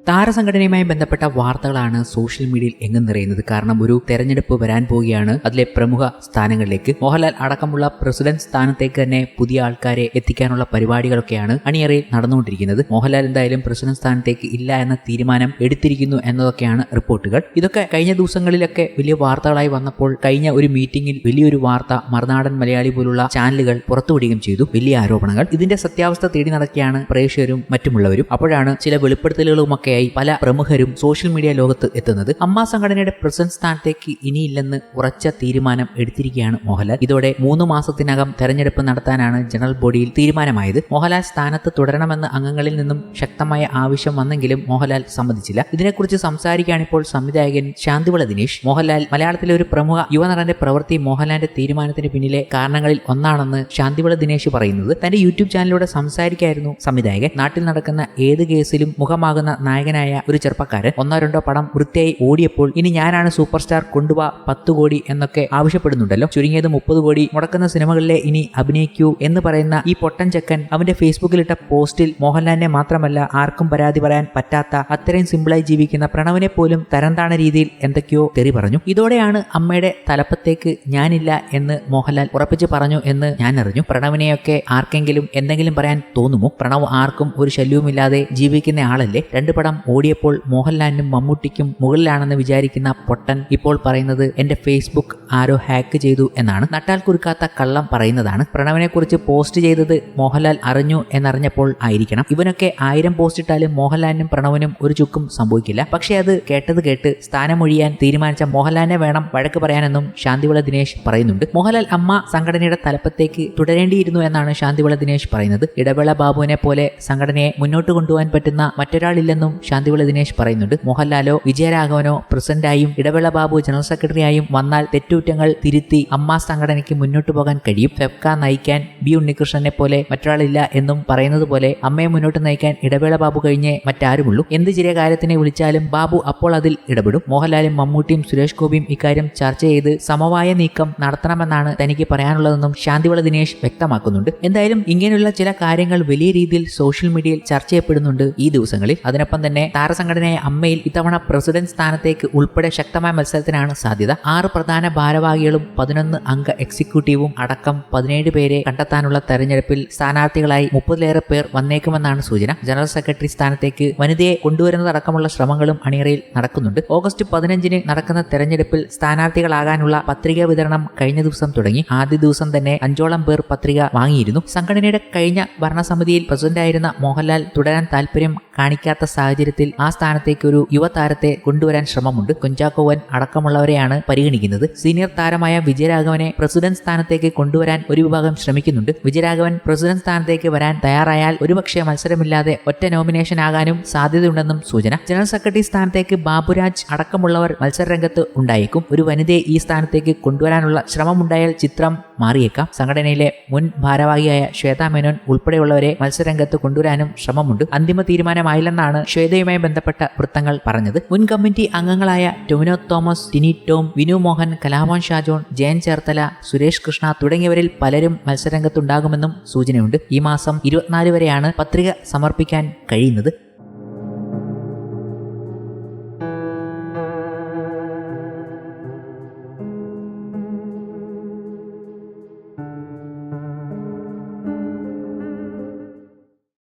താരസംഘടനയുമായി ബന്ധപ്പെട്ട വാർത്തകളാണ് സോഷ്യൽ മീഡിയയിൽ എങ്ങും നിറയുന്നത്. കാരണം ഒരു തെരഞ്ഞെടുപ്പ് വരാൻ പോവുകയാണ്. അതിലെ പ്രമുഖ സ്ഥാനങ്ങളിലേക്ക് മോഹൻലാൽ അടക്കമുള്ള പ്രസിഡന്റ് സ്ഥാനത്തേക്ക് തന്നെ പുതിയ ആൾക്കാരെ എത്തിക്കാനുള്ള പരിപാടികളൊക്കെയാണ് അണിയറയിൽ നടന്നുകൊണ്ടിരിക്കുന്നത്. മോഹൻലാൽ എന്തായാലും പ്രസിഡന്റ് സ്ഥാനത്തേക്ക് ഇല്ല എന്ന തീരുമാനം എടുത്തിരിക്കുന്നു എന്നതൊക്കെയാണ് റിപ്പോർട്ടുകൾ. ഇതൊക്കെ കഴിഞ്ഞ ദിവസങ്ങളിലൊക്കെ വലിയ വാർത്തകളായി വന്നപ്പോൾ കഴിഞ്ഞ ഒരു മീറ്റിംഗിൽ വലിയൊരു വാർത്ത മറുനാടൻ മലയാളി പോലുള്ള ചാനലുകൾ പുറത്തുവിടുകയും ചെയ്തു. വലിയ ആരോപണങ്ങൾ. ഇതിന്റെ സത്യാവസ്ഥ തേടി നടക്കുകയാണ് പ്രേക്ഷകരും മറ്റുമുള്ളവരും. അപ്പോഴാണ് ചില വെളിപ്പെടുത്തലുകളുമൊക്കെ പല പ്രമുഖരും സോഷ്യൽ മീഡിയ ലോകത്ത് എത്തുന്നത്. അമ്മ സംഘടനയുടെ പ്രസിഡന്റ് സ്ഥാനത്തേക്ക് ഇനിയില്ലെന്ന് ഉറച്ച തീരുമാനം എടുത്തിരിക്കുകയാണ് മോഹൻലാൽ. ഇതോടെ 3 മാസത്തിനകം തെരഞ്ഞെടുപ്പ് നടത്താനാണ് ജനറൽ ബോഡിയിൽ തീരുമാനമായത്. മോഹൻലാൽ സ്ഥാനത്ത് തുടരണമെന്ന് അംഗങ്ങളിൽ നിന്നും ശക്തമായ ആവശ്യം വന്നെങ്കിലും മോഹൻലാൽ സമ്മതിച്ചില്ല. ഇതിനെക്കുറിച്ച് സംസാരിക്കുകയാണിപ്പോൾ സംവിധായകൻ ശാന്തിവിള ദിനേശ്. മോഹൻലാൽ മലയാളത്തിലെ ഒരു പ്രമുഖ യുവനടന്റെ പ്രവൃത്തി മോഹൻലാലിന്റെ തീരുമാനത്തിന് പിന്നിലെ കാരണങ്ങളിൽ ഒന്നാണെന്ന് ശാന്തിവിള ദിനേശ് പറയുന്നത് തന്റെ യൂട്യൂബ് ചാനലിലൂടെ സംസാരിക്കായിരുന്നു സംവിധായകൻ. നാട്ടിൽ നടക്കുന്ന ഏത് കേസിലും മുഖമാകുന്ന നായകനായ ഒരു ചെറുപ്പക്കാരൻ 1-2 പടം വൃത്തിയായി ഓടിയപ്പോൾ ഇനി ഞാനാണ് സൂപ്പർ സ്റ്റാർ, കൊണ്ടുപോവാ 10 കോടി എന്നൊക്കെ ആവശ്യപ്പെടുന്നുണ്ടല്ലോ. ചുരുങ്ങിയത് 30 കോടി മുടക്കുന്ന സിനിമകളിലെ ഇനി അഭിനയിക്കൂ എന്ന് പറയുന്ന ഈ പൊട്ടൻ ചെക്കൻ അവന്റെ ഫേസ്ബുക്കിലിട്ട പോസ്റ്റിൽ മോഹൻലാലിനെ മാത്രമല്ല ആർക്കും പരാതി പറയാൻ പറ്റാത്ത അത്രയും സിമ്പിളായി ജീവിക്കുന്ന പ്രണവിനെ പോലും തരംതാണ രീതിയിൽ എന്തൊക്കെയോ തെറി പറഞ്ഞു. ഇതോടെയാണ് അമ്മയുടെ തലപ്പത്തേക്ക് ഞാനില്ല എന്ന് മോഹൻലാൽ ഉറപ്പിച്ച് പറഞ്ഞു എന്ന് ഞാൻ അറിഞ്ഞു. പ്രണവിനെയൊക്കെ ആർക്കെങ്കിലും എന്തെങ്കിലും പറയാൻ തോന്നുമോ? പ്രണവ് ആർക്കും ഒരു ശല്യവുമില്ലാതെ ജീവിക്കുന്ന ആളല്ലേ. 2 പടം ഓടിയപ്പോൾ മോഹൻലാലിനും മമ്മൂട്ടിക്കും മുകളിലാണെന്ന് വിചാരിക്കുന്ന പൊട്ടൻ ഇപ്പോൾ പറയുന്നത് എന്റെ ഫേസ്ബുക്ക് ആരോ ഹാക്ക് ചെയ്തു എന്നാണ്. നട്ടാൽ കുരുക്കാത്ത കള്ളം പറയുന്നതാണ്. പ്രണവിനെ കുറിച്ച് പോസ്റ്റ് ചെയ്തത് മോഹൻലാൽ അറിഞ്ഞു എന്നറിഞ്ഞപ്പോൾ ആയിരിക്കണം. ഇവനൊക്കെ 1000 പോസ്റ്റ് ഇട്ടാലും മോഹൻലാലിനും പ്രണവിനും ഒരു ചുക്കും സംഭവിക്കില്ല. പക്ഷേ അത് കേട്ട് സ്ഥാനമൊഴിയാൻ തീരുമാനിച്ച മോഹൻലാലിനെ വേണം വഴക്ക് പറയാനെന്നും ശാന്തിവിള ദിനേശ് പറയുന്നുണ്ട്. മോഹൻലാൽ അമ്മ സംഘടനയുടെ തലപ്പത്തേക്ക് തുടരേണ്ടിയിരുന്നു എന്നാണ് ശാന്തിവിള ദിനേശ് പറയുന്നത്. ഇടവേള ബാബുവിനെ പോലെ സംഘടനയെ മുന്നോട്ട് കൊണ്ടുപോകാൻ പറ്റുന്ന മറ്റൊരാളില്ലെന്നും ശാന്തിവിള ദിനേശ് പറയുന്നുണ്ട്. മോഹൻലാലോ വിജയരാഘവനോ പ്രസിഡന്റായും ഇടവേള ബാബു ജനറൽ സെക്രട്ടറിയായും വന്നാൽ തെറ്റുകുറ്റങ്ങൾ തിരുത്തി അമ്മ സംഘടനയ്ക്ക് മുന്നോട്ട് പോകാൻ കഴിയും. ഫെഫ്ക നയിക്കാൻ ബി ഉണ്ണികൃഷ്ണനെ പോലെ മറ്റൊരാളില്ല എന്നും പറയുന്നത് പോലെ അമ്മയെ മുന്നോട്ട് നയിക്കാൻ ഇടവേള ബാബു കഴിഞ്ഞേ മറ്റാരുമുള്ളൂ. എന്ത് ചെറിയ കാര്യത്തിനെ വിളിച്ചാലും ബാബു അപ്പോൾ അതിൽ ഇടപെടും. മോഹൻലാലും മമ്മൂട്ടിയും സുരേഷ് ഗോപിയും ഇക്കാര്യം ചർച്ച ചെയ്ത് സമവായ നീക്കം നടത്തണമെന്നാണ് തനിക്ക് പറയാനുള്ളതെന്നും ശാന്തിവിള ദിനേശ് വ്യക്തമാക്കുന്നുണ്ട്. എന്തായാലും ഇങ്ങനെയുള്ള ചില കാര്യങ്ങൾ വലിയ രീതിയിൽ സോഷ്യൽ മീഡിയയിൽ ചർച്ച ചെയ്യപ്പെടുന്നുണ്ട് ഈ ദിവസങ്ങളിൽ. അതിനൊപ്പം തന്നെ താരസംഘടനയായ അമ്മയിൽ ഇത്തവണ പ്രസിഡന്റ് സ്ഥാനത്തേക്ക് ഉൾപ്പെടെ ശക്തമായ മത്സരത്തിനാണ് സാധ്യത. 6 പ്രധാന ഭാരവാഹികളും 11 അംഗ എക്സിക്യൂട്ടീവും അടക്കം 17 പേരെ കണ്ടെത്താനുള്ള തെരഞ്ഞെടുപ്പിൽ സ്ഥാനാർത്ഥികളായി 30-ലേറെ പേർ വന്നേക്കുമെന്നാണ് സൂചന. ജനറൽ സെക്രട്ടറി സ്ഥാനത്തേക്ക് വനിതയെ കൊണ്ടുവരുന്നതടക്കമുള്ള ശ്രമങ്ങളും അണിയറയിൽ നടക്കുന്നുണ്ട്. ഓഗസ്റ്റ് 15-ന് നടക്കുന്ന തെരഞ്ഞെടുപ്പിൽ സ്ഥാനാർത്ഥികളാകാനുള്ള പത്രിക വിതരണം കഴിഞ്ഞ ദിവസം തുടങ്ങി. ആദ്യ ദിവസം തന്നെ 5ഓളം പേർ പത്രിക വാങ്ങിയിരുന്നു. സംഘടനയുടെ കഴിഞ്ഞ ഭരണസമിതിയിൽ പ്രസിഡന്റായിരുന്ന മോഹൻലാൽ തുടരാൻ താല്പര്യം കാണിക്കാത്ത സാഹചര്യത്തിൽ ആ സ്ഥാനത്തേക്ക് ഒരു യുവതാരത്തെ കൊണ്ടുവരാൻ ശ്രമമുണ്ട്. കുഞ്ചാക്കോവൻ അടക്കമുള്ളവരെയാണ് പരിഗണിക്കുന്നത്. സീനിയർ താരമായ വിജയരാഘവനെ പ്രസിഡന്റ് സ്ഥാനത്തേക്ക് കൊണ്ടുവരാൻ ഒരു വിഭാഗം ശ്രമിക്കുന്നുണ്ട്. വിജയരാഘവൻ പ്രസിഡന്റ് സ്ഥാനത്തേക്ക് വരാൻ തയ്യാറായാൽ ഒരുപക്ഷെ മത്സരമില്ലാതെ ഒറ്റ നോമിനേഷൻ ആകാനും സാധ്യതയുണ്ടെന്നും സൂചന. ജനറൽ സെക്രട്ടറി സ്ഥാനത്തേക്ക് ബാബുരാജ് അടക്കമുള്ളവർ മത്സരരംഗത്ത് ഉണ്ടായേക്കും. ഒരു വനിതയെ ഈ സ്ഥാനത്തേക്ക് കൊണ്ടുവരാനുള്ള ശ്രമമുണ്ടായാൽ ചിത്രം മാറിയേക്കാം. സംഘടനയിലെ മുൻ ഭാരവാഹിയായ ശ്വേതാ മേനോൻ ഉൾപ്പെടെയുള്ളവരെ മത്സരരംഗത്ത് കൊണ്ടുവരാനും ശ്രമമുണ്ട്. അന്തിമ തീരുമാനമായില്ലെന്നാണ് ശ്വേതയുമായി ബന്ധപ്പെട്ട വൃത്തങ്ങൾ പറഞ്ഞത്. മുൻ കമ്മിറ്റി അംഗങ്ങളായ ടൊവിനോ തോമസ്, ടിനി ടോം, വിനു മോഹൻ, കലാഭവൻ ഷാജോൺ, ജയൻ ചേർത്തല, സുരേഷ് കൃഷ്ണ തുടങ്ങിയവരിൽ പലരും മത്സരരംഗത്തുണ്ടാകുമെന്നും സൂചനയുണ്ട്. ഈ മാസം 24 വരെയാണ് പത്രിക സമർപ്പിക്കാൻ കഴിയുന്നത്.